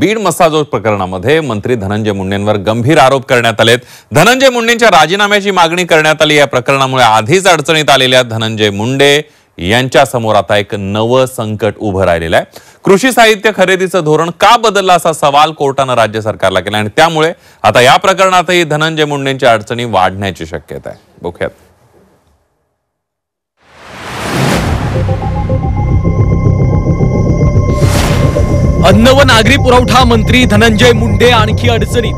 बीड मसाजोग प्रकरणामध्ये मंत्री धनंजय मुंडेंवर गंभीर आरोप करण्यात आलेत। धनंजय मुंडेंच्या राजीनाम्याची मागणी करण्यात आली। या प्रकरणामुळे आधीच अडचणीत आलेल्या धनंजय मुंडे यांच्या समोर आता एक नवं संकट उभं राहिलेलं आहे। कृषी साहित्य खरेदीचं धोरण का बदललं असा सवाल कोर्टाने राज्य सरकारला केला आणि त्यामुळे आता या प्रकरणातही धनंजय मुंडेंच्या अडचणी वाढण्याची शक्यता आहे। बघूयात। अन्न व नागरी पुरवठा मंत्री धनंजय मुंडे आणखी अडचणीत।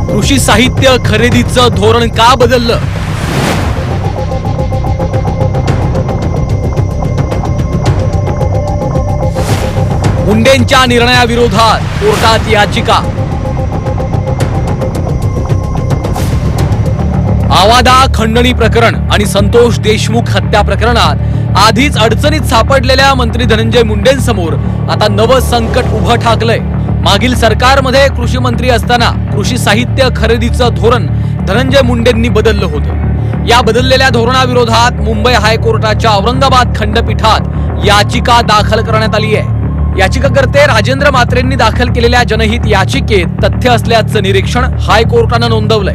कृषी साहित्य खरेदीचं धोरण का बदललं? मुंडेंच्या निर्णयाविरोधात कोर्टात याचिका। आवादा खंडणी प्रकरण आणि संतोष देशमुख हत्या प्रकरणात आधीच अडचणीत सापडलेल्या मंत्री धनंजय मुंडेंसमोर आता नवं संकट उभं ठाकलंय। मागील सरकारमध्ये कृषी मंत्री असताना कृषी साहित्य खरेदीचं धोरण धनंजय मुंडेंनी बदललं होतं। या बदललेल्या धोरणाविरोधात मुंबई हायकोर्टाच्या औरंगाबाद खंडपीठात याचिका दाखल करण्यात आली आहे। याचिकाकर्ते राजेंद्र म्हात्रेंनी दाखल केलेल्या जनहित याचिकेत तथ्य असल्याचं निरीक्षण हायकोर्टानं नोंदवलंय।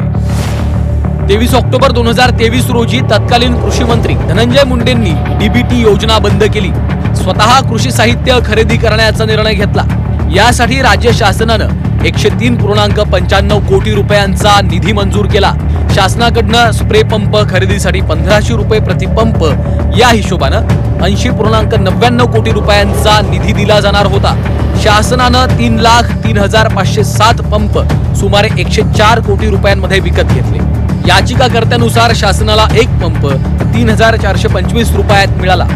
23 ऑक्टोबर 2023 रोजी तत्कालीन कृषी मंत्री धनंजय मुंडेंनी डीबीटी योजना बंद केली। स्वतः कृषी साहित्य खरेदी करण्याचा निर्णय घेतला। यासाठी राज्य शासनानं 103.95 कोटी रुपयांचा निधी मंजूर केला। शासनाकडनं स्प्रे पंप खरेदीसाठी 1500 रुपये प्रतिपंप या हिशोबानं 80.99 कोटी रुपयांचा निधी दिला जाणार होता। शासनानं 3,03,507 पंप सुमारे 104 कोटी रुपयांमध्ये विकत घेतले। याचिकाकर्त्यानुसार शासनाला एक पंप 3,425 रुपयात मिळाला।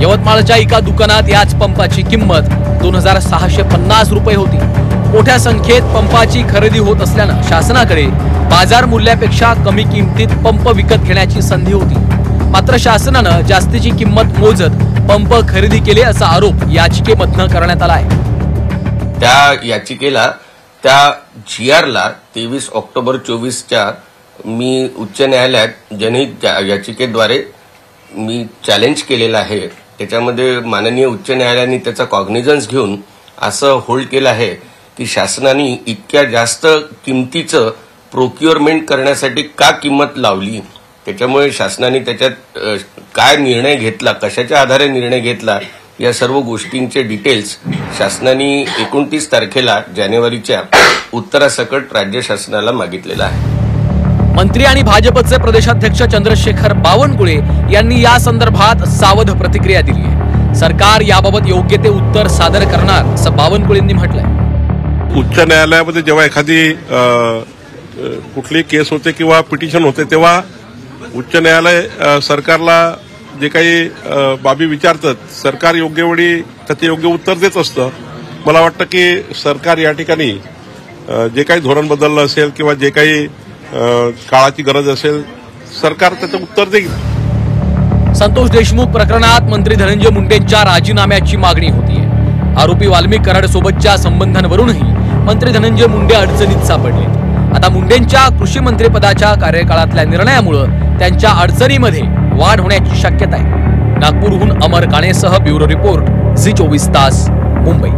यवतमाळच्या एका दुकानात याच पंपाची किंमत 2,650 रुपये होती। मोठ्या संख्येत पंपाची खरेदी होत असल्यानं शासनाकडे बाजार मूल्यापेक्षा कमी किमतीत पंप विकत घेण्याची संधी होती। मात्र शासनानं जास्तीची किंमत मोजत पंप खरेदी केले असा आरोप याचिकेमधनं करण्यात आला आहे। त्या याचिकेला त्या जीआरला 23 ऑक्टोबर 24च्या मी उच्च न्यायालयात जनहित याचिकेद्वारे मी चॅलेंज केलेलं आहे। त्याच्यामध्ये माननीय उच्च न्यायालयाने त्याचा कॉग्निझन्स घेऊन असं होल्ड केलं आहे की शासनाने इतक्या जास्त किमतीचं प्रोक्युअरमेंट करण्यासाठी का किंमत लावली, त्याच्यामुळे शासनाने त्याच्यात काय निर्णय घेतला, कशाच्या आधारे निर्णय घेतला, या सर्व गोष्टींचे डिटेल्स शासनाने 29 तारखेला जानेवारीच्या उत्तरासकट राज्य शासनाला मागितलेला आहे। मंत्री आणि भाजपचे प्रदेशाध्यक्ष चंद्रशेखर बावनकुळे यांनी या संदर्भात सावध प्रतिक्रिया दिली आहे। सरकार याबाबत योग्य ते उत्तर सादर करणार असं बावनकुळेंनी म्हटलंय। उच्च न्यायालयामध्ये जेव्हा एखादी कुठली केस होते किंवा पिटिशन होते तेव्हा उच्च न्यायालय सरकारला जे काही बाबी विचारतात, सरकार योग्य वेळी त्याचे योग्य उत्तर देत असतं। मला वाटतं की सरकार या ठिकाणी जे काही धोरण बदललं असेल किंवा जे काही काळाची गरज असेल सरकार त्याचं उत्तर देईल। संतोष देशमुख प्रकरणात मंत्री धनंजय मुंडेंच्या राजीनाम्याची मागणी होतीये। आरोपी वाल्मिक कराड सोबतच्या संबंधांवरूनही मंत्री धनंजय मुंडे अडचणीत सापडले। आता मुंडेंच्या कृषी मंत्रिपदाच्या कार्यकाळातल्या निर्णयामुळे त्यांच्या अडचणीमध्ये वाढ होण्याची शक्यता आहे। नागपूरहून अमर काणेसह ब्युरो रिपोर्ट झी 24 तास मुंबई।